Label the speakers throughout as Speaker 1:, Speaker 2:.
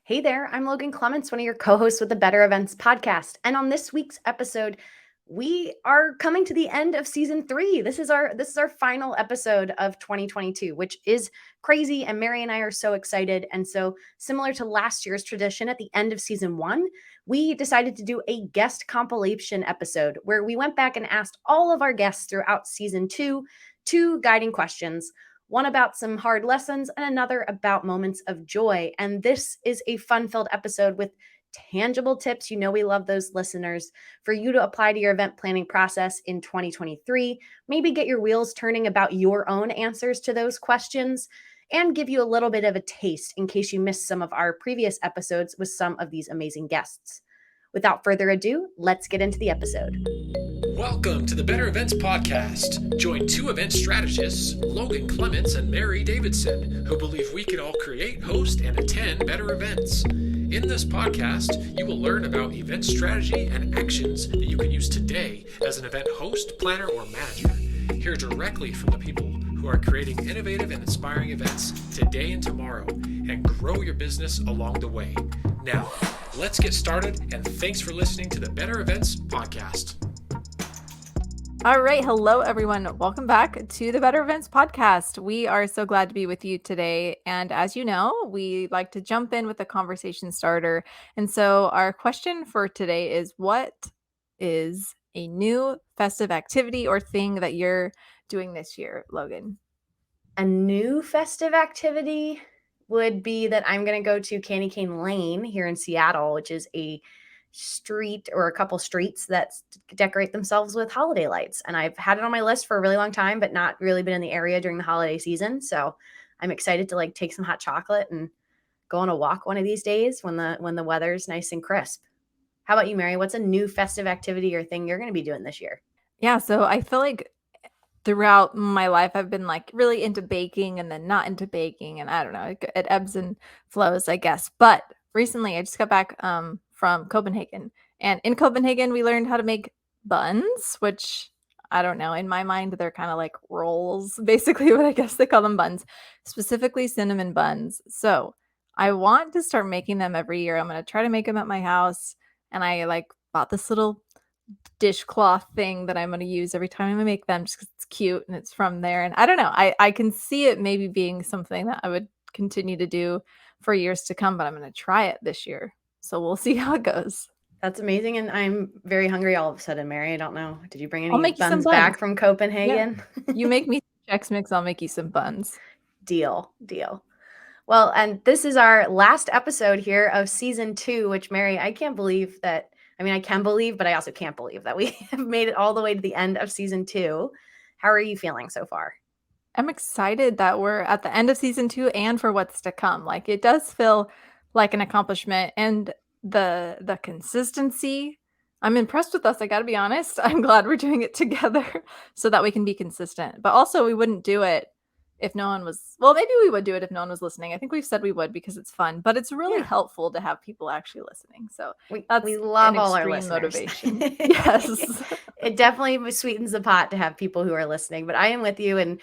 Speaker 1: Hey there, I'm Logan Clements, one of your co-hosts with the Better Events podcast. And on this week's episode, we are coming to the end of season 3. This is our final episode of 2022, which is crazy. And Mary and I are so excited. And so, similar to last year's tradition, at the end of season 1, we decided to do a guest compilation episode where we went back and asked all of our guests throughout season 2 two guiding questions. One about some hard lessons and another about moments of joy. And this is a fun-filled episode with tangible tips. You know, we love those listeners for you to apply to your event planning process in 2023. Maybe get your wheels turning about your own answers to those questions and give you a little bit of a taste in case you missed some of our previous episodes with some of these amazing guests. Without further ado, let's get into the episode.
Speaker 2: Welcome to the Better Events podcast. Join two event strategists, Logan Clements and Mary Davidson, who believe we can all create, host, and attend better events. In this podcast, you will learn about event strategy and actions that you can use today as an event host, planner, or manager. Hear directly from the people who are creating innovative and inspiring events today and tomorrow, and grow your business along the way. Now, let's get started, and thanks for listening to the Better Events podcast.
Speaker 3: All right. Hello, everyone. Welcome back to the Better Events podcast. We are so glad to be with you today. And as you know, we like to jump in with a conversation starter. And so our question for today is, what is a new festive activity or thing that you're doing this year, Logan?
Speaker 1: A new festive activity would be that I'm going to go to Candy Cane Lane here in Seattle, which is a street or a couple streets that decorate themselves with holiday lights. And I've had it on my list for a really long time, but not really been in the area during the holiday season. So I'm excited to take some hot chocolate and go on a walk one of these days when the weather's nice and crisp. How about you, Mary? What's a new festive activity or thing you're going to be doing this year?
Speaker 3: Yeah, so I feel like throughout my life, I've been really into baking and then not into baking. And I don't know, it ebbs and flows, I guess. But recently I just got back from Copenhagen. And in Copenhagen, we learned how to make buns, which I don't know. In my mind, they're kind of like rolls, basically, but I guess they call them buns, specifically cinnamon buns. So I want to start making them every year. I'm going to try to make them at my house. And I bought this little dishcloth thing that I'm going to use every time I make them just because it's cute and it's from there. And I don't know, I can see it maybe being something that I would continue to do for years to come, but I'm going to try it this year. So we'll see how it goes.
Speaker 1: That's amazing. And I'm very hungry all of a sudden, Mary. I don't know. Did you bring any
Speaker 3: make you some
Speaker 1: buns
Speaker 3: buns.
Speaker 1: back from Copenhagen?
Speaker 3: Yeah. You make me Chex Mix, I'll make you some buns.
Speaker 1: Deal. Well, and this is our last episode here of season 2, which, Mary, I can believe, but I also can't believe that we have made it all the way to the end of season 2. How are you feeling so far?
Speaker 3: I'm excited that we're at the end of season 2 and for what's to come. It does feel like an accomplishment, and the consistency, I'm impressed with us. I got to be honest. I'm glad we're doing it together so that we can be consistent. But also, we wouldn't do it if no one was, well, maybe we would do it if no one was listening. I think we've said we would because it's fun, but it's really helpful to have people actually listening. So
Speaker 1: we love all our listeners.
Speaker 3: Motivation. Yes.
Speaker 1: It definitely sweetens the pot to have people who are listening, but I am with you. And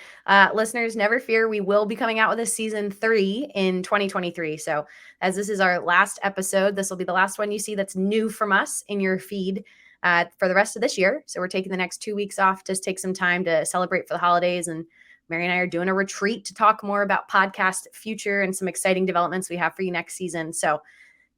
Speaker 1: listeners, never fear. We will be coming out with a season 3 in 2023. So as this is our last episode, this will be the last one you see that's new from us in your feed for the rest of this year. So we're taking the next 2 weeks off to take some time to celebrate for the holidays, and Mary and I are doing a retreat to talk more about podcast future and some exciting developments we have for you next season. So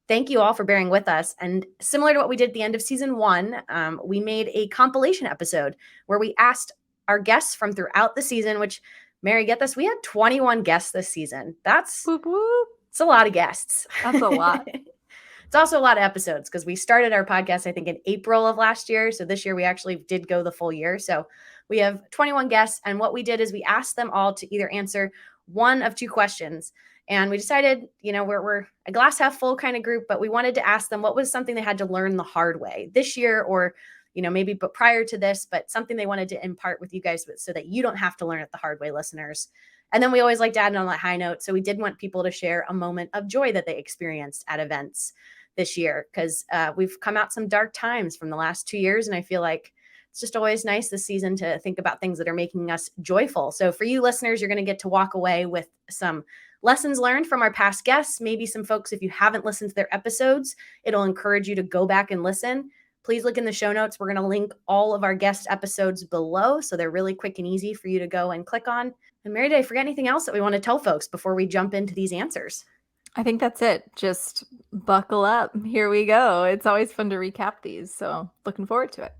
Speaker 1: thank you all for bearing with us. And similar to what we did at the end of season 1, we made a compilation episode where we asked our guests from throughout the season, which, Mary, get this, we had 21 guests this season. It's a lot of guests.
Speaker 3: That's a lot.
Speaker 1: It's also a lot of episodes because we started our podcast, I think, in April of last year. So this year we actually did go the full year. So we have 21 guests. And what we did is we asked them all to either answer one of 2 questions. And we decided, we're a glass half full kind of group, but we wanted to ask them what was something they had to learn the hard way this year, or, maybe but prior to this, but something they wanted to impart with you guys so that you don't have to learn it the hard way, listeners. And then we always like to add on that high note. So we did want people to share a moment of joy that they experienced at events this year, because we've come out some dark times from the last 2 years. And I feel like it's just always nice this season to think about things that are making us joyful. So for you listeners, you're going to get to walk away with some lessons learned from our past guests, maybe some folks, if you haven't listened to their episodes, it'll encourage you to go back and listen. Please look in the show notes. We're going to link all of our guest episodes below, so they're really quick and easy for you to go and click on. And Mary, did I forget anything else that we want to tell folks before we jump into these answers?
Speaker 3: I think that's it. Just buckle up. Here we go. It's always fun to recap these, so looking forward to it.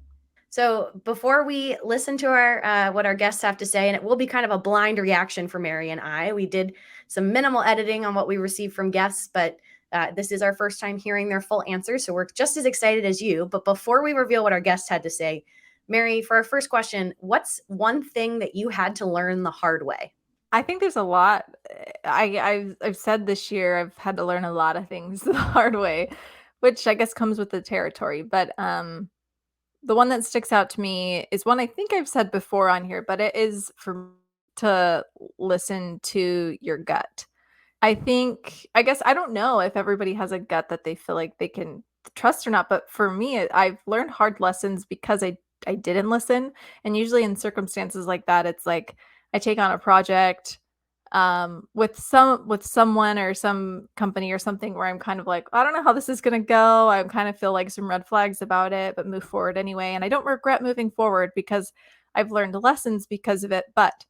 Speaker 1: So before we listen to our what our guests have to say, and it will be kind of a blind reaction for Mary and I, we did some minimal editing on what we received from guests, but this is our first time hearing their full answers, so we're just as excited as you. But before we reveal what our guests had to say, Mary, for our first question, what's one thing that you had to learn the hard way?
Speaker 3: I think there's a lot. I've said this year I've had to learn a lot of things the hard way, which I guess comes with the territory. But the one that sticks out to me is one I think I've said before on here, but it is to listen to your gut. I guess I don't know if everybody has a gut that they feel like they can trust or not, but for me, I've learned hard lessons because I didn't listen. And usually in circumstances like that, it's like I take on a project with someone or some company or something where I'm kind of like, I don't know how this is going to go. I kind of feel like some red flags about it, but move forward anyway. And I don't regret moving forward because I've learned lessons because of it. But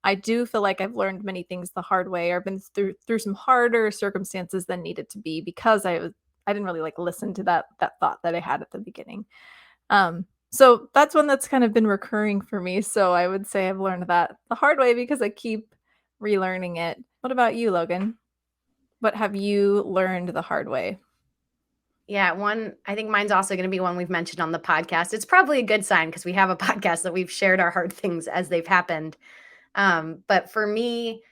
Speaker 3: I do feel like I've learned many things the hard way, or been through some harder circumstances than needed to be because I didn't really like listen to that thought that I had at the beginning. So that's one that's kind of been recurring for me. So I would say I've learned that the hard way because I keep relearning it. What about you, Logan? What have you learned the hard way?
Speaker 1: Yeah, I think mine's also going to be one we've mentioned on the podcast. It's probably a good sign because we have a podcast that we've shared our hard things as they've happened. But for me,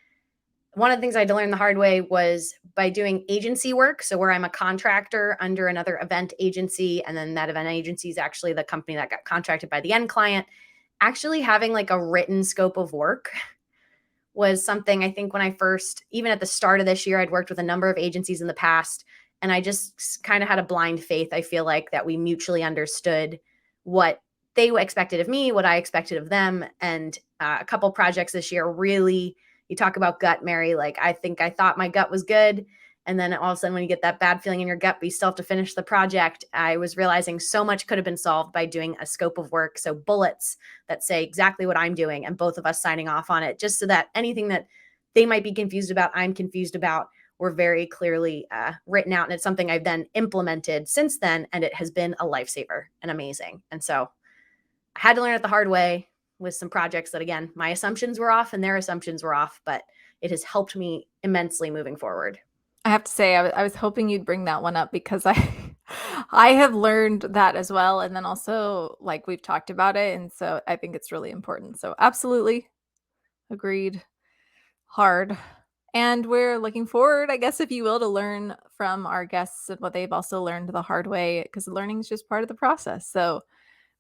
Speaker 1: one of the things I had to learn the hard way was by doing agency work. So where I'm a contractor under another event agency, and then that event agency is actually the company that got contracted by the end client, actually having like a written scope of work was something I think when I first, even at the start of this year, I'd worked with a number of agencies in the past, and I just kind of had a blind faith. I feel like that we mutually understood what they expected of me, what I expected of them. And a couple projects this year really, you talk about gut, Mary, like I thought my gut was good. And then all of a sudden, when you get that bad feeling in your gut, but you still have to finish the project, I was realizing so much could have been solved by doing a scope of work. So bullets that say exactly what I'm doing and both of us signing off on it, just so that anything that they might be confused about, I'm confused about, were very clearly written out. And it's something I've then implemented since then. And it has been a lifesaver and amazing. And so I had to learn it the hard way with some projects that, again, my assumptions were off and their assumptions were off, but it has helped me immensely moving forward.
Speaker 3: I have to say, I was hoping you'd bring that one up because I have learned that as well. And then also, like, we've talked about it. And so I think it's really important. So absolutely agreed. Hard. And we're looking forward, I guess, if you will, to learn from our guests and what they've also learned the hard way, because learning is just part of the process. So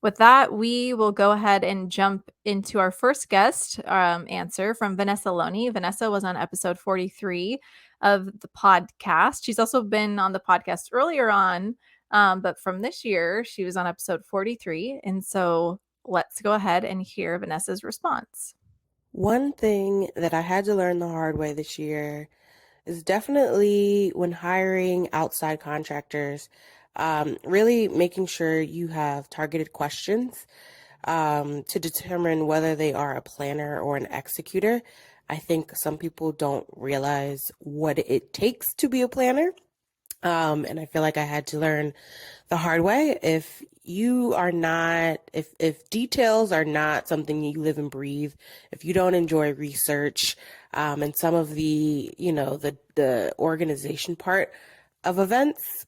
Speaker 3: with that, we will go ahead and jump into our first guest answer from Vanessa Loney. Vanessa was on episode 43 of the podcast. She's also been on the podcast earlier on, but from this year, she was on episode 43. And so let's go ahead and hear Vanessa's response.
Speaker 4: One thing that I had to learn the hard way this year is definitely when hiring outside contractors, really making sure you have targeted questions to determine whether they are a planner or an executor. I think some people don't realize what it takes to be a planner. And I feel like I had to learn the hard way. If you are not, if details are not something you live and breathe, if you don't enjoy research, and some of the, the organization part of events,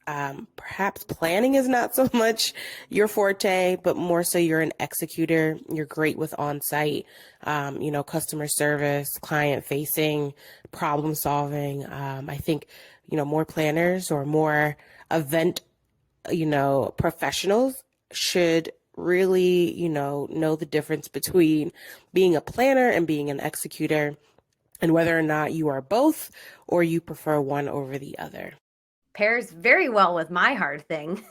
Speaker 4: perhaps planning is not so much your forte, but more so you're an executor. You're great with on-site, customer service, client facing, problem solving. I think, more planners or more event, professionals should really, know the difference between being a planner and being an executor, and whether or not you are both or you prefer one over the other.
Speaker 1: Pairs very well with my hard thing.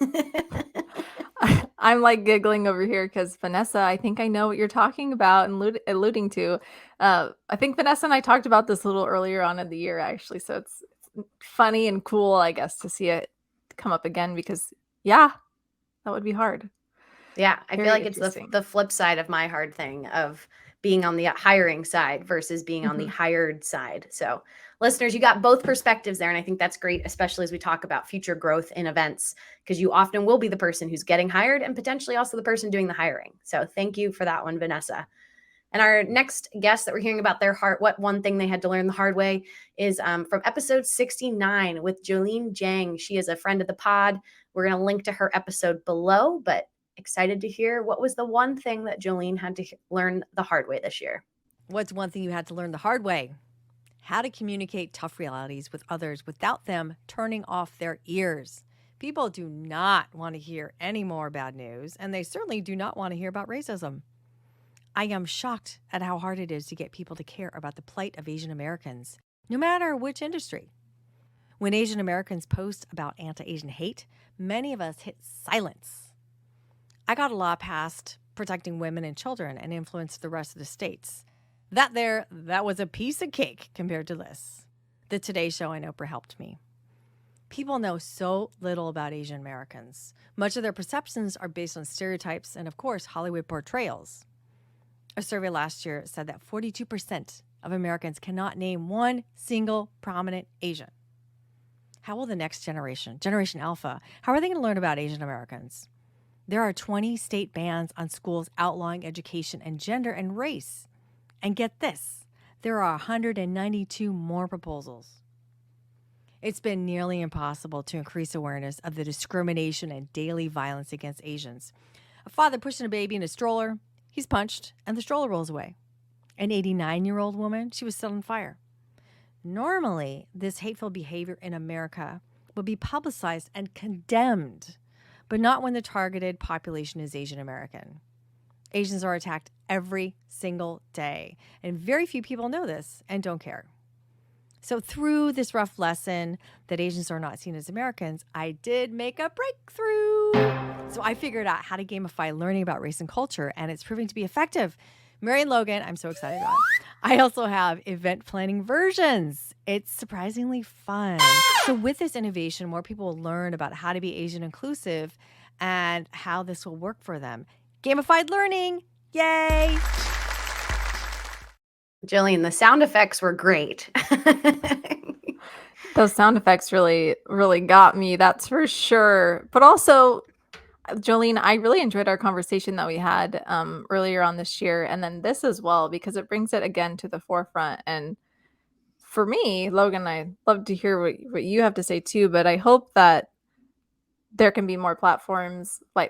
Speaker 3: I'm like giggling over here because Vanessa, I think I know what you're talking about and alluding to. I think Vanessa and I talked about this a little earlier on in the year, actually. So it's funny and cool, I guess, to see it come up again because, yeah, that would be hard.
Speaker 1: Yeah, I feel
Speaker 3: Very
Speaker 1: like it's
Speaker 3: interesting.
Speaker 1: the flip side of my hard thing of being on the hiring side versus being on the hired side. So, listeners, you got both perspectives there. And I think that's great, especially as we talk about future growth in events, because you often will be the person who's getting hired and potentially also the person doing the hiring. So, thank you for that one, Vanessa. And our next guest that we're hearing about what one thing they had to learn the hard way is from episode 69 with Jolene Jang. She is a friend of the pod. We're going to link to her episode below, but excited to hear what was the one thing that Jolene had to learn the hard way this year.
Speaker 5: What's one thing you had to learn the hard way? How to communicate tough realities with others without them turning off their ears. People do not want to hear any more bad news, and they certainly do not want to hear about racism. I am shocked at how hard it is to get people to care about the plight of Asian Americans, no matter which industry. When Asian Americans post about anti-Asian hate, many of us hit silence. I got a law passed protecting women and children and influenced the rest of the states. That was a piece of cake compared to this. The Today Show and Oprah helped me. People know so little about Asian Americans. Much of their perceptions are based on stereotypes and, of course, Hollywood portrayals. A survey last year said that 42% of Americans cannot name one single prominent Asian. How will the next generation, Generation Alpha, how are they going to learn about Asian Americans? There are 20 state bans on schools outlawing education and gender and race. And get this, there are 192 more proposals. It's been nearly impossible to increase awareness of the discrimination and daily violence against Asians. A father pushing a baby in a stroller, he's punched, and the stroller rolls away. An 89-year-old woman, she was set on fire. Normally, this hateful behavior in America would be publicized and condemned, but not when the targeted population is Asian American. Asians are attacked every single day, and very few people know this and don't care. So through this rough lesson that Asians are not seen as Americans, I did make a breakthrough. So I figured out how to gamify learning about race and culture, and it's proving to be effective. Mary and Logan, I'm so excited about it. I also have event planning versions. It's surprisingly fun. So with this innovation, more people will learn about how to be Asian inclusive and how this will work for them. Gamified learning, yay!
Speaker 1: Jillian, the sound effects were great.
Speaker 3: Those sound effects really, really got me, that's for sure. But also, Jolene, I really enjoyed our conversation that we had earlier on this year, and then this as well, because it brings it again to the forefront. And for me, Logan, I'd love to hear what you have to say too, but I hope that there can be more platforms like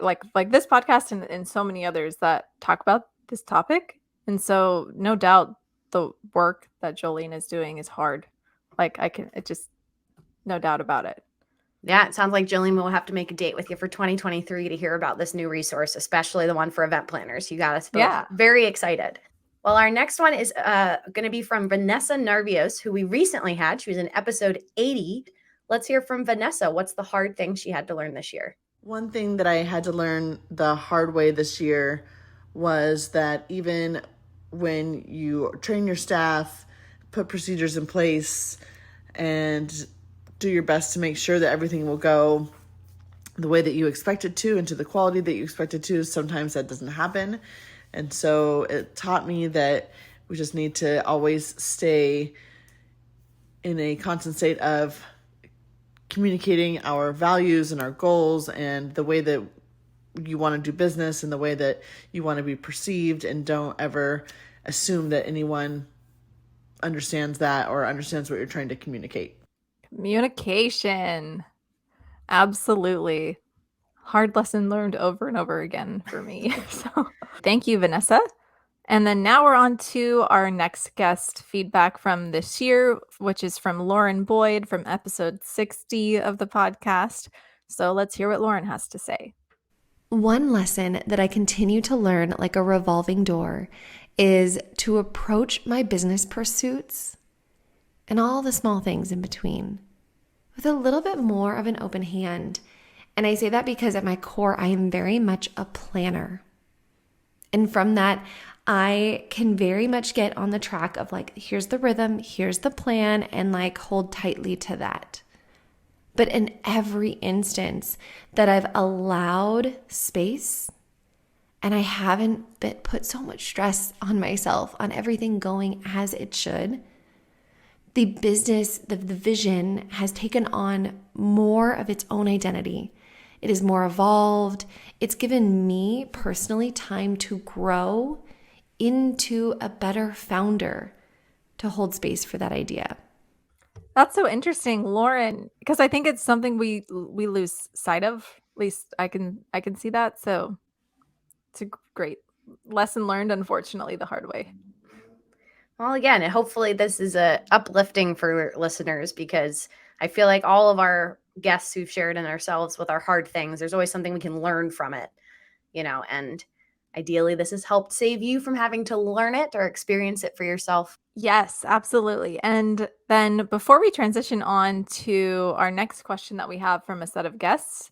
Speaker 3: this podcast and so many others that talk about this topic. And so no doubt the work that Jolene is doing is hard. No doubt about it.
Speaker 1: Yeah, it sounds like Jillian will have to make a date with you for 2023 to hear about this new resource, especially the one for event planners. You got us both very excited. Well, our next one is going to be from Vanessa Narvios, who we recently had. She was in episode 80. Let's hear from Vanessa. What's the hard thing she had to learn this year?
Speaker 6: One thing that I had to learn the hard way this year was that even when you train your staff, put procedures in place, and do your best to make sure that everything will go the way that you expect it to and to the quality that you expect it to, sometimes that doesn't happen. And so it taught me that we just need to always stay in a constant state of communicating our values and our goals and the way that you want to do business and the way that you want to be perceived, and don't ever assume that anyone understands that or understands what you're trying to communicate.
Speaker 3: Communication. Absolutely. Hard lesson learned over and over again for me. So thank you, Vanessa. And then now we're on to our next guest feedback from this year, which is from Lauren Boyd from episode 60 of the podcast. So let's hear what Lauren has to say.
Speaker 7: One lesson that I continue to learn like a revolving door is to approach my business pursuits and all the small things in between with a little bit more of an open hand And I say that because at my core, I am very much a planner. And from that, I can very much get on the track of like, here's the rhythm, here's the plan, and like hold tightly to that. But in every instance that I've allowed space and I haven't put so much stress on myself, on everything going as it should, the business, the vision has taken on more of its own identity. It is more evolved. It's given me personally time to grow into a better founder to hold space for that idea.
Speaker 3: That's so interesting, Lauren, because I think it's something we lose sight of. At least I can see that. So it's a great lesson learned, unfortunately, the hard way.
Speaker 1: Well, again, and hopefully this is uplifting for listeners, because I feel like all of our guests who've shared in ourselves with our hard things, there's always something we can learn from it, and ideally this has helped save you from having to learn it or experience it for yourself.
Speaker 3: Yes, absolutely. And then before we transition on to our next question that we have from a set of guests,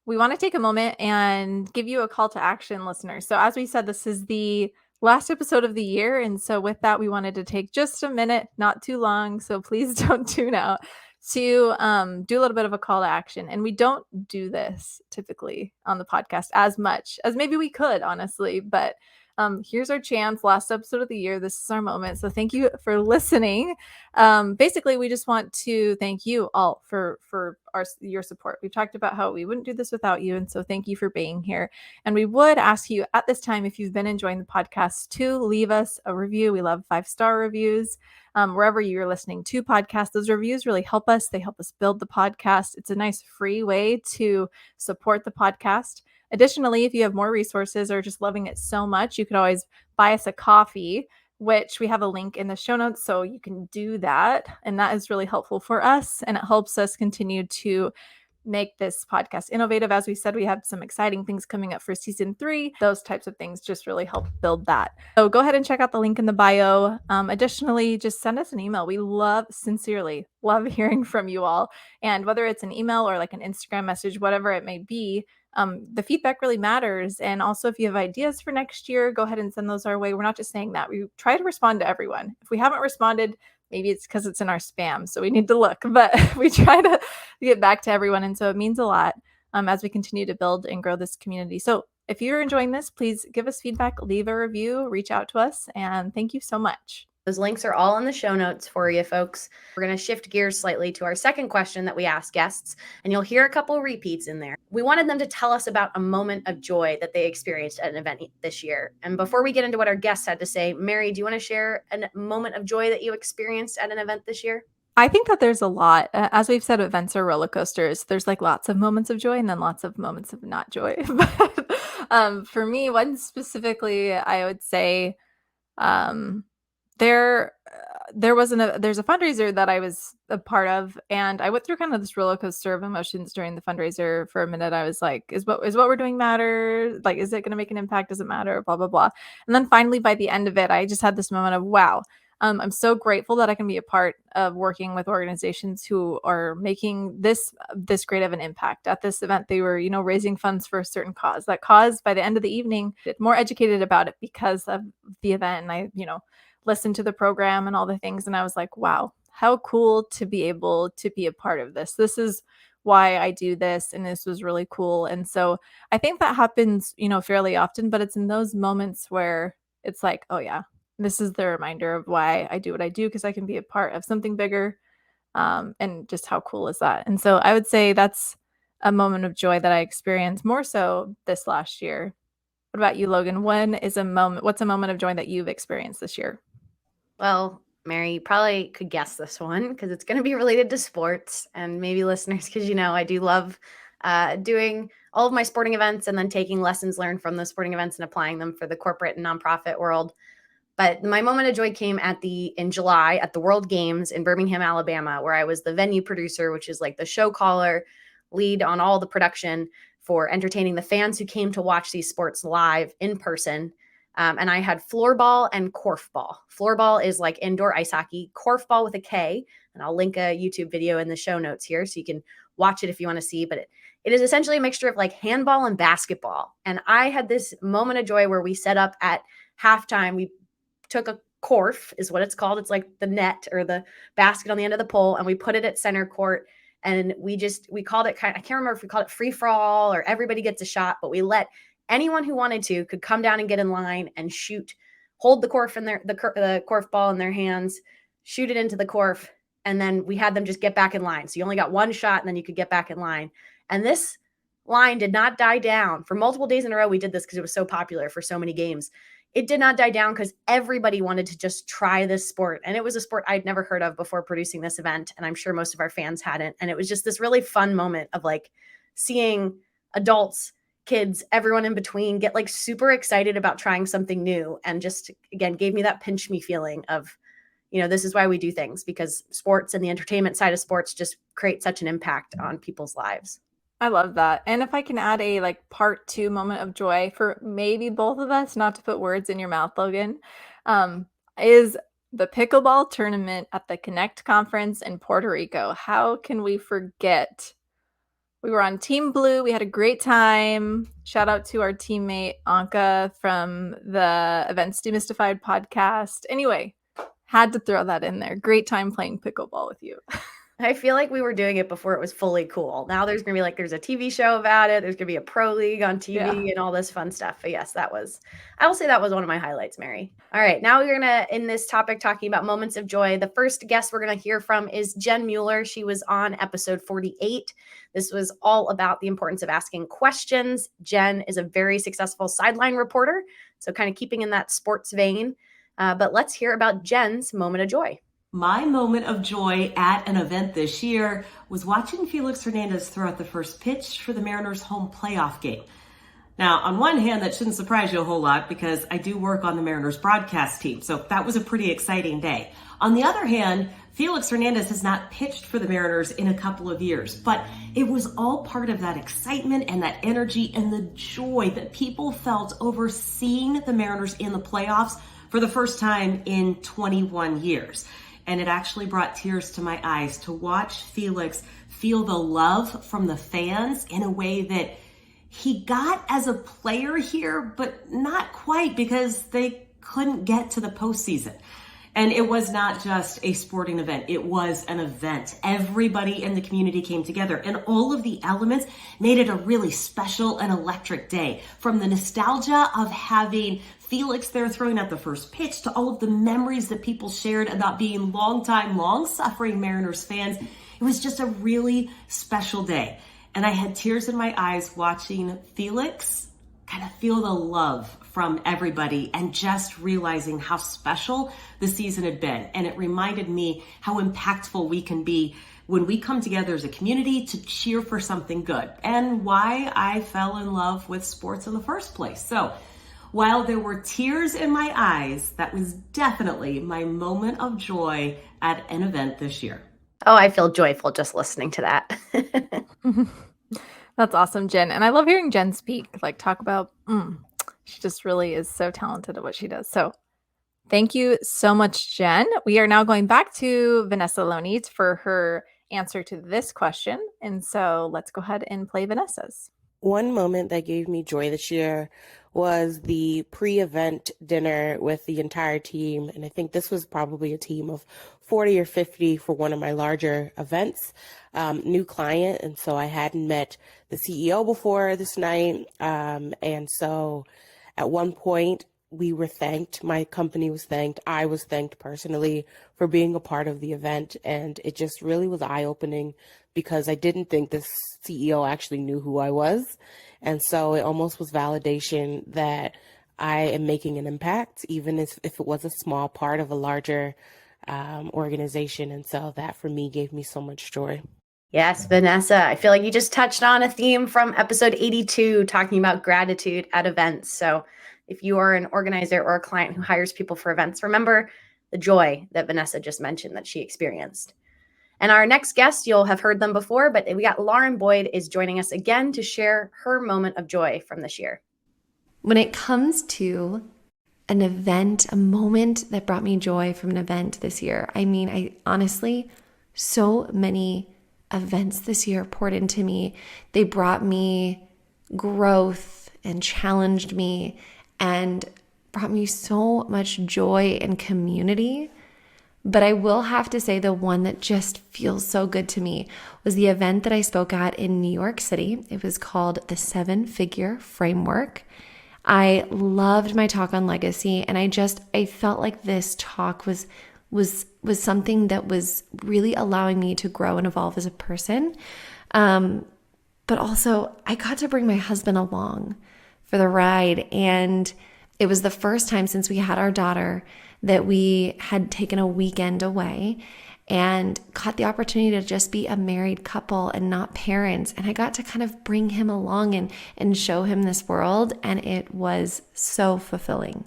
Speaker 3: we want to take a moment and give you a call to action, listeners. So as we said, this is the last episode of the year. And so with that, we wanted to take just a minute, not too long. So please don't tune out, to do a little bit of a call to action. And we don't do this typically on the podcast as much as maybe we could, honestly, but here's our chance. Last episode of the year. This is our moment. So thank you for listening. Basically, we just want to thank you all for your support. We've talked about how we wouldn't do this without you. And so thank you for being here. And we would ask you at this time, if you've been enjoying the podcast, to leave us a review. We love 5-star reviews. Wherever you're listening to podcasts, those reviews really help us. They help us build the podcast. It's a nice free way to support the podcast. Additionally, if you have more resources or just loving it so much, you could always buy us a coffee, which we have a link in the show notes, so you can do that. And that is really helpful for us, and it helps us continue to make this podcast innovative. As we said, we have some exciting things coming up for season 3. Those types of things just really help build that. So go ahead and check out the link in the bio. Additionally, just send us an email. We sincerely love hearing from you all. And whether it's an email or like an Instagram message, whatever it may be, the feedback really matters. And also, if you have ideas for next year, go ahead and send those our way. We're not just saying that. We try to respond to everyone. If we haven't responded, maybe it's because it's in our spam, so we need to look, but we try to get back to everyone. And so it means a lot as we continue to build and grow this community. So if you're enjoying this, please give us feedback, leave a review, reach out to us, and thank you so much.
Speaker 1: Those links are all in the show notes for you folks. We're going to shift gears slightly to our second question that we ask guests, and you'll hear a couple repeats in there. We wanted them to tell us about a moment of joy that they experienced at an event this year. And before we get into what our guests had to say, Mary, do you want to share a moment of joy that you experienced at an event this year?
Speaker 3: I think that there's a lot. As we've said, events are roller coasters. There's like lots of moments of joy and then lots of moments of not joy. But for me, one specifically, I would say there's a fundraiser that I was a part of, and I went through kind of this roller coaster of emotions during the fundraiser. For a minute, I was like, is what we're doing matter? Like, is it going to make an impact? Does it matter? Blah, blah, blah. And then finally, by the end of it, I just had this moment of, wow, I'm so grateful that I can be a part of working with organizations who are making this great of an impact. At this event, they were, raising funds for a certain cause. That cause, by the end of the evening, more educated about it because of the event. And I, listened to the program and all the things. And I was like, wow, how cool to be able to be a part of this. This is why I do this. And this was really cool. And so I think that happens, fairly often, but it's in those moments where it's like, oh yeah, this is the reminder of why I do what I do, because I can be a part of something bigger. And just how cool is that? And so I would say that's a moment of joy that I experienced more so this last year. What about you, Logan? What's a moment of joy that you've experienced this year?
Speaker 1: Well, Mary, you probably could guess this one because it's going to be related to sports, and maybe listeners, because I do love doing all of my sporting events and then taking lessons learned from those sporting events and applying them for the corporate and nonprofit world. But my moment of joy came in July at the World Games in Birmingham, Alabama, where I was the venue producer, which is like the show caller, lead on all the production for entertaining the fans who came to watch these sports live in person. And I had floorball and korfball. Floorball is like indoor ice hockey, korfball with a K. And I'll link a YouTube video in the show notes here so you can watch it if you want to see, but it is essentially a mixture of like handball and basketball. And I had this moment of joy where we set up at halftime. We took a corf is what it's called. It's like the net or the basket on the end of the pole, and we put it at center court. And we called it I can't remember if we called it free for all or everybody gets a shot, but we let anyone who wanted to could come down and get in line and shoot, hold the corf in the corf ball in their hands, shoot it into the corf. And then we had them just get back in line. So you only got one shot and then you could get back in line. And this line did not die down for multiple days in a row. We did this because it was so popular for so many games. It did not die down because everybody wanted to just try this sport. And it was a sport I'd never heard of before producing this event. And I'm sure most of our fans hadn't. And it was just this really fun moment of like seeing adults, kids, everyone in between get like super excited about trying something new. And just, again, gave me that pinch me feeling of, this is why we do things, because sports and the entertainment side of sports just create such an impact on people's lives.
Speaker 3: I love that. And if I can add a like part 2 moment of joy for maybe both of us, not to put words in your mouth, Logan, is the pickleball tournament at the Connect conference in Puerto Rico. How can we forget? We were on Team Blue. We had a great time. Shout out to our teammate Anka from the Events Demystified podcast. Anyway, had to throw that in there. Great time playing pickleball with you.
Speaker 1: I feel like we were doing it before it was fully cool. Now there's going to be there's a TV show about it. There's going to be a pro league on TV and all this fun stuff. But yes, I will say that was one of my highlights, Mary. All right. Now we're going to, in this topic, talking about moments of joy. The first guest we're going to hear from is Jen Mueller. She was on episode 48. This was all about the importance of asking questions. Jen is a very successful sideline reporter. So kind of keeping in that sports vein. But let's hear about Jen's moment of joy.
Speaker 8: My moment of joy at an event this year was watching Felix Hernandez throw out the first pitch for the Mariners' home playoff game. Now, on one hand, that shouldn't surprise you a whole lot because I do work on the Mariners broadcast team, so that was a pretty exciting day. On the other hand, Felix Hernandez has not pitched for the Mariners in a couple of years, but it was all part of that excitement and that energy and the joy that people felt over seeing the Mariners in the playoffs for the first time in 21 years. And it actually brought tears to my eyes to watch Felix feel the love from the fans in a way that he got as a player here, but not quite because they couldn't get to the postseason. And it was not just a sporting event. It was an event. Everybody in the community came together, and all of the elements made it a really special and electric day. From the nostalgia of having Felix there throwing out the first pitch to all of the memories that people shared about being long-suffering Mariners fans. It was just a really special day. And I had tears in my eyes watching Felix kind of feel the love from everybody and just realizing how special the season had been. And it reminded me how impactful we can be when we come together as a community to cheer for something good, and why I fell in love with sports in the first place. So while there were tears in my eyes, that was definitely my moment of joy at an event this year.
Speaker 1: Oh, I feel joyful just listening to that.
Speaker 3: That's awesome, Jen. And I love hearing Jen speak, talk about, she just really is so talented at what she does. So thank you so much, Jen. We are now going back to Vanessa Loney for her answer to this question. And so let's go ahead and play Vanessa's.
Speaker 4: One moment that gave me joy this year was the pre-event dinner with the entire team. And I think this was probably a team of 40 or 50 for one of my larger events. New client. And so I hadn't met the CEO before this night. And so at one point we were thanked. My company was thanked. I was thanked personally for being a part of the event. And it just really was eye-opening because I didn't think this CEO actually knew who I was. And so it almost was validation that I am making an impact, even if it was a small part of a larger organization. And so that for me gave me so much joy.
Speaker 1: Yes, Vanessa, I feel like you just touched on a theme from episode 82, talking about gratitude at events. So if you are an organizer or a client who hires people for events, remember the joy that Vanessa just mentioned that she experienced. And our next guest, you'll have heard them before, but we got Lauren Boyd is joining us again to share her moment of joy from this year.
Speaker 7: When it comes to an event, a moment that brought me joy from an event this year, I honestly, so many events this year poured into me. They brought me growth and challenged me and brought me so much joy and community. But I will have to say the one that just feels so good to me was the event that I spoke at in New York City. It was called the 7-Figure Framework. I loved my talk on legacy, and I felt like this talk was something that was really allowing me to grow and evolve as a person. But also I got to bring my husband along for the ride, and it was the first time since we had our daughter that we had taken a weekend away and got the opportunity to just be a married couple and not parents. And I got to kind of bring him along and show him this world. And it was so fulfilling.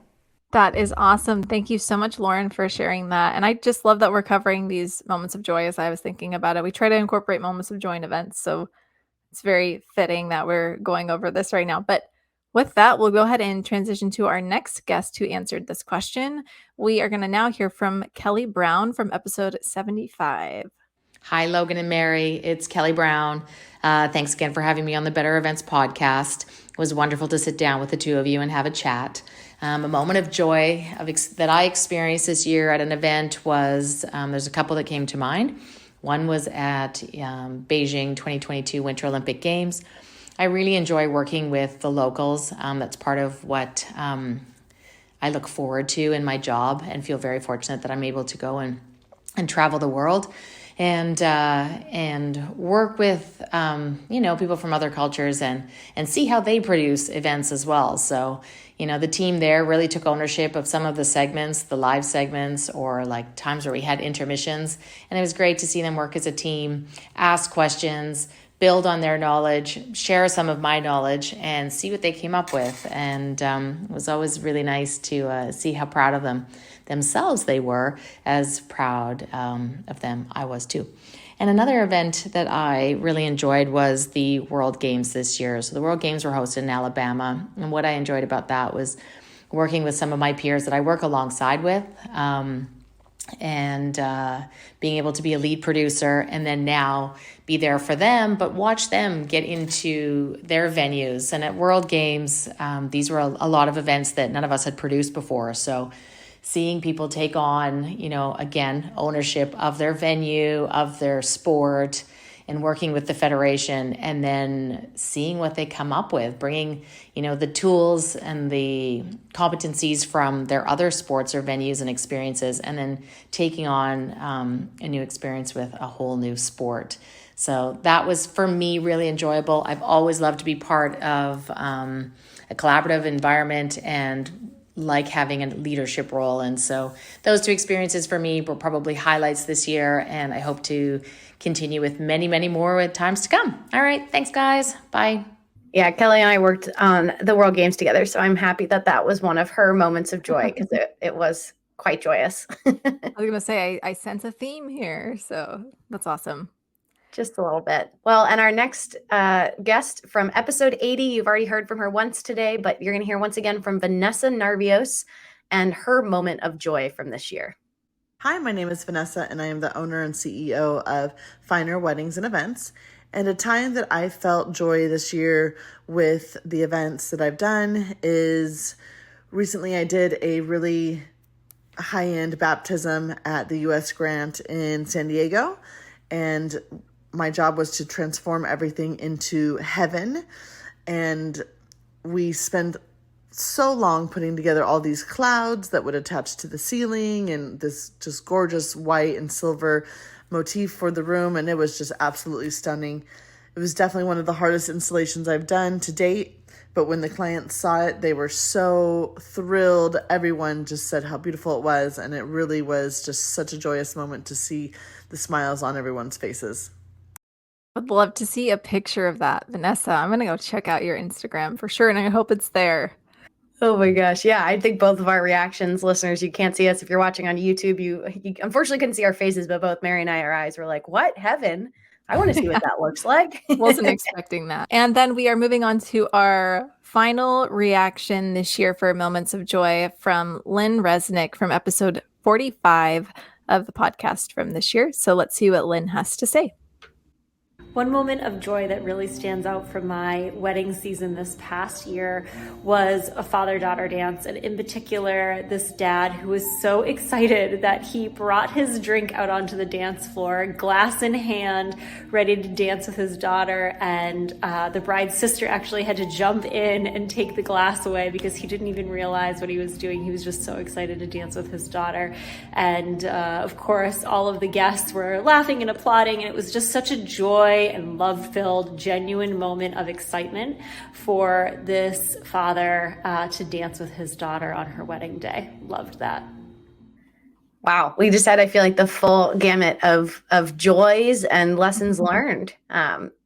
Speaker 3: That is awesome. Thank you so much, Lauren, for sharing that. And I just love that we're covering these moments of joy as I was thinking about it. We try to incorporate moments of joy in events. So it's very fitting that we're going over this right now. But with that, we'll go ahead and transition to our next guest who answered this question. We are going to now hear from Kelly Brown from episode 75.
Speaker 9: Hi, Logan and Mary. It's Kelly Brown. Thanks again for having me on the Better Events podcast. It was wonderful to sit down with the two of you and have a chat. A moment of joy that I experienced this year at an event was, there's a couple that came to mind. One was at Beijing 2022 Winter Olympic Games. I really enjoy working with the locals. That's part of what I look forward to in my job, and feel very fortunate that I'm able to go and travel the world and work with people from other cultures and see how they produce events as well. So the team there really took ownership of some of the segments, the live segments, or like times where we had intermissions, and it was great to see them work as a team, ask questions, build on their knowledge, share some of my knowledge, and see what they came up with. And it was always really nice to see how proud of themselves they were, as proud of them I was too. And another event that I really enjoyed was the World Games this year. So the World Games were hosted in Alabama. And what I enjoyed about that was working with some of my peers that I work alongside with, and being able to be a lead producer, and then now be there for them, but watch them get into their venues. And at World Games, these were a lot of events that none of us had produced before. So seeing people take on, again, ownership of their venue, of their sport, and working with the federation, and then seeing what they come up with, bringing, the tools and the competencies from their other sports or venues and experiences, and then taking on a new experience with a whole new sport. So that was, for me, really enjoyable. I've always loved to be part of a collaborative environment and like having a leadership role. And so those two experiences for me were probably highlights this year, and I hope to continue with many, many more at times to come. All right. Thanks, guys. Bye.
Speaker 1: Yeah, Kelly and I worked on the World Games together, so I'm happy that was one of her moments of joy, because it was quite joyous.
Speaker 3: I was going to say, I sense a theme here, so that's awesome.
Speaker 1: Just a little bit. Well, and our next guest from episode 80, you've already heard from her once today, but you're going to hear once again from Vanessa Narvios and her moment of joy from this year.
Speaker 6: Hi, my name is Vanessa, and I am the owner and CEO of Finer Weddings and Events. And a time that I felt joy this year with the events that I've done is recently I did a really high-end baptism at the U.S. Grant in San Diego, and my job was to transform everything into heaven. And we spent so long putting together all these clouds that would attach to the ceiling, and this just gorgeous white and silver motif for the room. And it was just absolutely stunning. It was definitely one of the hardest installations I've done to date. But when the clients saw it, they were so thrilled. Everyone just said how beautiful it was. And it really was just such a joyous moment to see the smiles on everyone's faces.
Speaker 3: I'd love to see a picture of that, Vanessa. I'm going to go check out your Instagram for sure, and I hope it's there.
Speaker 1: Oh my gosh. Yeah, I think both of our reactions, listeners, you can't see us if you're watching on YouTube. You unfortunately couldn't see our faces, but both Mary and I, our eyes were like, what? Heaven? I want to see what that looks like.
Speaker 3: Wasn't expecting that. And then we are moving on to our final reaction this year for Moments of Joy from Lynn Resnick from episode 45 of the podcast from this year. So let's see what Lynn has to say.
Speaker 10: One moment of joy that really stands out from my wedding season this past year was a father-daughter dance, and in particular, this dad who was so excited that he brought his drink out onto the dance floor, glass in hand, ready to dance with his daughter, and the bride's sister actually had to jump in and take the glass away because he didn't even realize what he was doing. He was just so excited to dance with his daughter, and of course, all of the guests were laughing and applauding, and it was just such a joy and love-filled, genuine moment of excitement for this father to dance with his daughter on her wedding day. Loved that.
Speaker 1: Wow. We just had, I feel like, the full gamut of joys and lessons learned.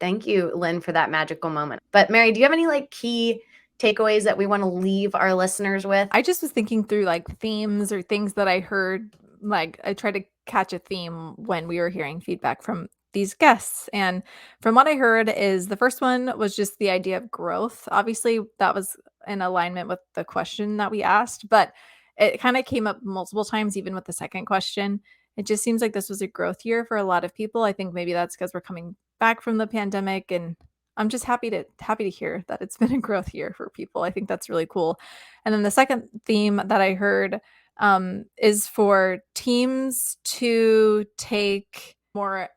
Speaker 1: Thank you, Lynn, for that magical moment. But Mary, do you have any like key takeaways that we want to leave our listeners with?
Speaker 3: I just was thinking through like themes or things that I heard. Like I tried to catch a theme when we were hearing feedback from these guests. And from what I heard is the first one was just the idea of growth. Obviously, that was in alignment with the question that we asked, but it kind of came up multiple times, even with the second question. It just seems like this was a growth year for a lot of people. I think maybe that's because we're coming back from the pandemic, and I'm just happy to hear that it's been a growth year for people. I think that's really cool. And then the second theme that I heard is for teams to take more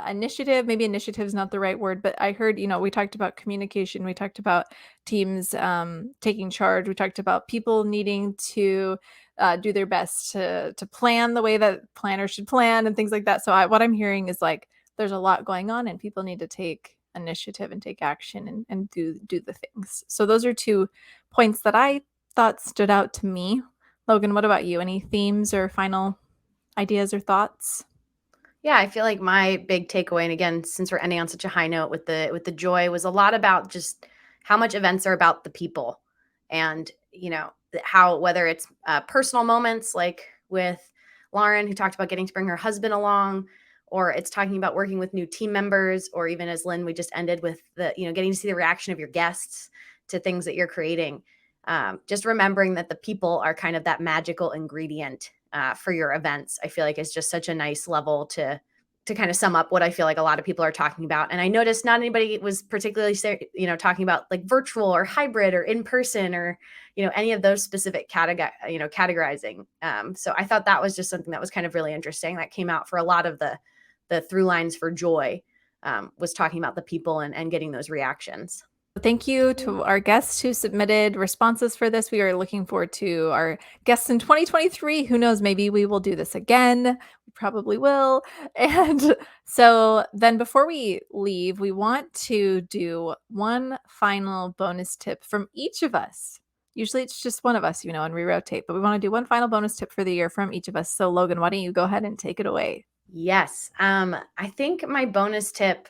Speaker 3: initiative. Maybe initiative is not the right word, but I heard, we talked about communication. We talked about teams taking charge. We talked about people needing to do their best to plan the way that planners should plan and things like that. So what I'm hearing is like, there's a lot going on and people need to take initiative and take action and do the things. So those are 2 points that I thought stood out to me. Logan, what about you? Any themes or final ideas or thoughts?
Speaker 1: Yeah, I feel like my big takeaway, and again, since we're ending on such a high note with the joy, was a lot about just how much events are about the people, and how, whether it's personal moments like with Lauren, who talked about getting to bring her husband along, or it's talking about working with new team members, or even as Lynn, we just ended with the getting to see the reaction of your guests to things that you're creating. Just remembering that the people are kind of that magical ingredient for your events, I feel like is just such a nice level to kind of sum up what I feel like a lot of people are talking about. And I noticed not anybody was particularly, talking about like virtual or hybrid or in person or, any of those specific categorizing. So I thought that was just something that was kind of really interesting that came out for a lot of the through lines for joy, was talking about the people and getting those reactions.
Speaker 3: Thank you to our guests who submitted responses for this. We are looking forward to our guests in 2023. Who knows, maybe we will do this again. We probably will. And so then before we leave, we want to do one final bonus tip from each of us. Usually it's just one of us, and we rotate, but we want to do one final bonus tip for the year from each of us. So Logan, why don't you go ahead and take it away?
Speaker 1: Yes. I think my bonus tip,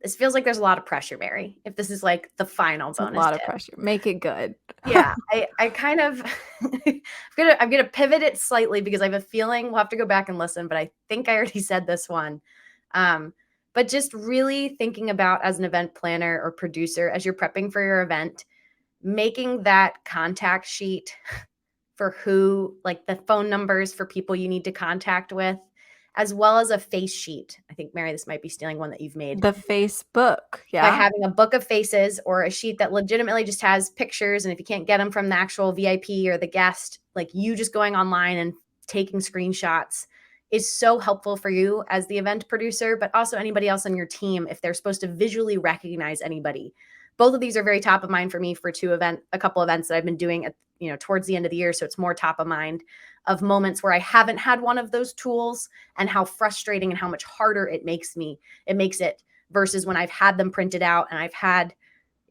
Speaker 1: this feels like there's a lot of pressure, Mary, if this is like the final bonus tip.
Speaker 3: A lot of pressure. Make it good.
Speaker 1: Yeah. I kind of, I'm going to pivot it slightly because I have a feeling we'll have to go back and listen, but I think I already said this one. But just really thinking about, as an event planner or producer, as you're prepping for your event, making that contact sheet for who, like the phone numbers for people you need to contact with, as well as a face sheet. I think, Mary, this might be stealing one that you've made.
Speaker 3: The Facebook. Yeah.
Speaker 1: By having a book of faces or a sheet that legitimately just has pictures. And if you can't get them from the actual VIP or the guest, like you just going online and taking screenshots is so helpful for you as the event producer, but also anybody else on your team if they're supposed to visually recognize anybody. Both of these are very top of mind for me for a couple events that I've been doing at, towards the end of the year. So it's more top of mind of moments where I haven't had one of those tools and how frustrating and how much harder it makes it versus when I've had them printed out and I've had,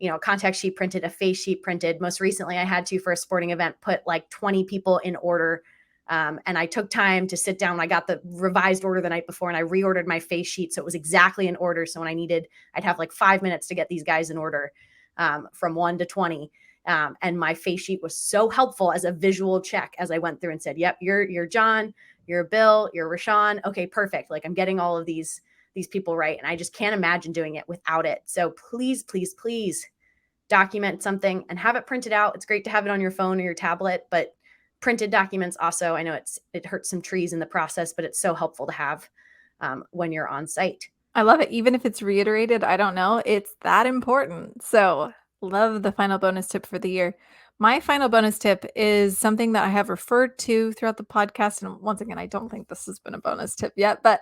Speaker 1: a contact sheet printed, a face sheet printed. Most recently I had to, for a sporting event, put like 20 people in order. And I took time to sit down. I got the revised order the night before and I reordered my face sheet. So it was exactly in order. So when I'd have like 5 minutes to get these guys in order, from 1 to 20. And my face sheet was so helpful as a visual check as I went through and said, yep, you're John, you're Bill, you're Rashawn. Okay, perfect. Like I'm getting all of these people right. And I just can't imagine doing it without it. So please, please, please document something and have it printed out. It's great to have it on your phone or your tablet, but printed documents also, I know it hurts some trees in the process, but it's so helpful to have when you're on site.
Speaker 3: I love it. Even if it's reiterated, I don't know. It's that important. So, love the final bonus tip for the year. My final bonus tip is something that I have referred to throughout the podcast. And once again, I don't think this has been a bonus tip yet. But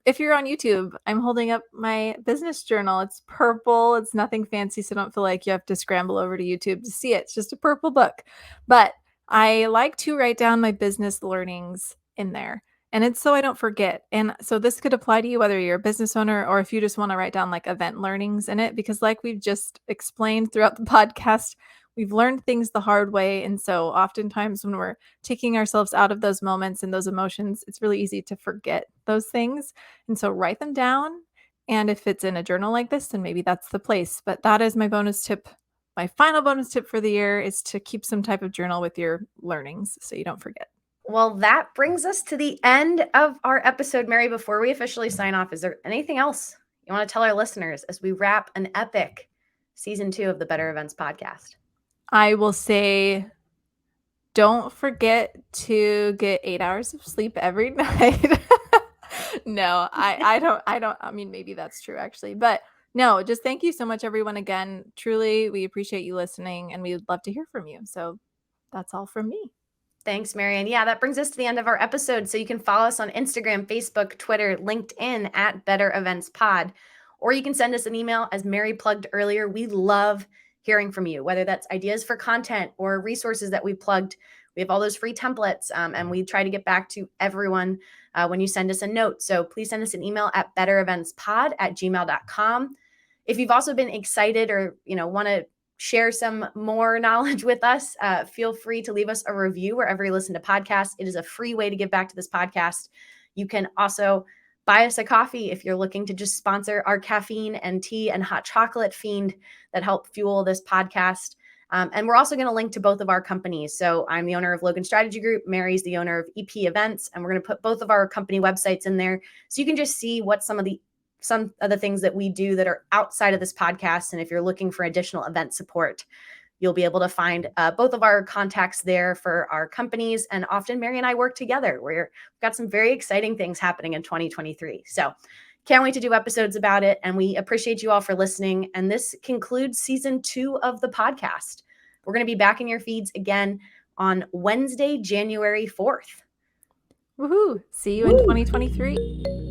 Speaker 3: if you're on YouTube, I'm holding up my business journal. It's purple. It's nothing fancy. So, don't feel like you have to scramble over to YouTube to see it. It's just a purple book. But I like to write down my business learnings in there. And it's so I don't forget. And so this could apply to you whether you're a business owner or if you just want to write down like event learnings in it, because like we've just explained throughout the podcast, we've learned things the hard way. And so oftentimes when we're taking ourselves out of those moments and those emotions, it's really easy to forget those things. And so write them down. And if it's in a journal like this, then maybe that's the place. But that is my bonus tip. My final bonus tip for the year is to keep some type of journal with your learnings so you don't forget.
Speaker 1: Well, that brings us to the end of our episode. Mary, before we officially sign off, is there anything else you want to tell our listeners as we wrap an epic season 2 of the Better Events podcast?
Speaker 3: I will say, don't forget to get 8 hours of sleep every night. No, I don't, I mean, maybe that's true actually, but no, just thank you so much, everyone. Again, truly, we appreciate you listening and we would love to hear from you. So that's all from me.
Speaker 1: Thanks, Marianne. Yeah, that brings us to the end of our episode. So you can follow us on Instagram, Facebook, Twitter, LinkedIn at Better Events Pod, or you can send us an email. As Mary plugged earlier, we love hearing from you, whether that's ideas for content or resources that we plugged. We have all those free templates, and we try to get back to everyone when you send us a note. So please send us an email at bettereventspod@gmail.com. If you've also been excited or want to share some more knowledge with us, feel free to leave us a review wherever you listen to podcasts. It is a free way to give back to this podcast. You can also buy us a coffee if you're looking to just sponsor our caffeine and tea and hot chocolate fiend that help fuel this podcast. And we're also going to link to both of our companies. So I'm the owner of Logan Strategy Group. Mary's the owner of EP Events. And we're going to put both of our company websites in there so you can just see what some of the things that we do that are outside of this podcast. And if you're looking for additional event support, you'll be able to find both of our contacts there for our companies. And often Mary and I work together. We've got some very exciting things happening in 2023. So can't wait to do episodes about it. And we appreciate you all for listening. And this concludes season 2 of the podcast. We're going to be back in your feeds again on Wednesday, January 4th.
Speaker 3: Woohoo! See you in 2023.